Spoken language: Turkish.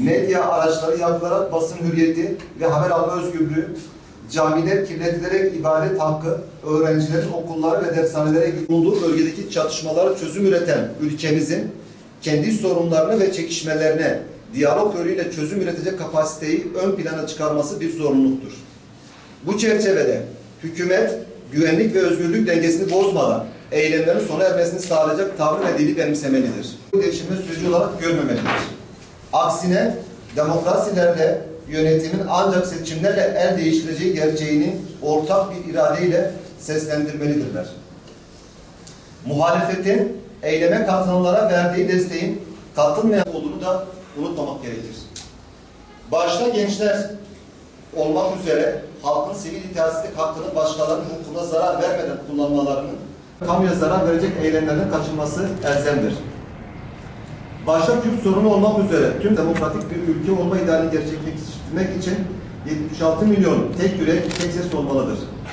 medya araçları yakılarak basın hürriyeti ve haber alma özgürlüğü, camiler kirletilerek ibadet hakkı, öğrencilerin okullara ve dershanelere bulunduğu bölgedeki çatışmalara çözüm üreten ülkemizin kendi sorunlarını ve çekişmelerine diyalog yoluyla çözüm üretecek kapasiteyi ön plana çıkarması bir zorunluluktur. Bu çerçevede hükümet güvenlik ve özgürlük dengesini bozmadan eylemlerin sona ermesini sağlayacak tavır ve dili benimsemelidir. Bu devşirme süreci olarak görmemelidir. Aksine demokrasilerle yönetimin ancak seçimlerle el değiştireceği gerçeğini ortak bir iradeyle seslendirmelidirler. Muhalefetin eyleme katılanlara verdiği desteğin katılmayan olduğunu da unutmamak gerekir. Başta gençler olmak üzere halkın sivil itaatsizlik hakkının başkalarının hukukuna zarar vermeden kullanmalarının kamuya zarar verecek eylemlerden kaçınması elzemdir. Başta Kürt sorunu olmak üzere tüm demokratik bir ülke olma idealini gerçekleştirmek için 76 milyon tek yürek, tek ses olmalıdır.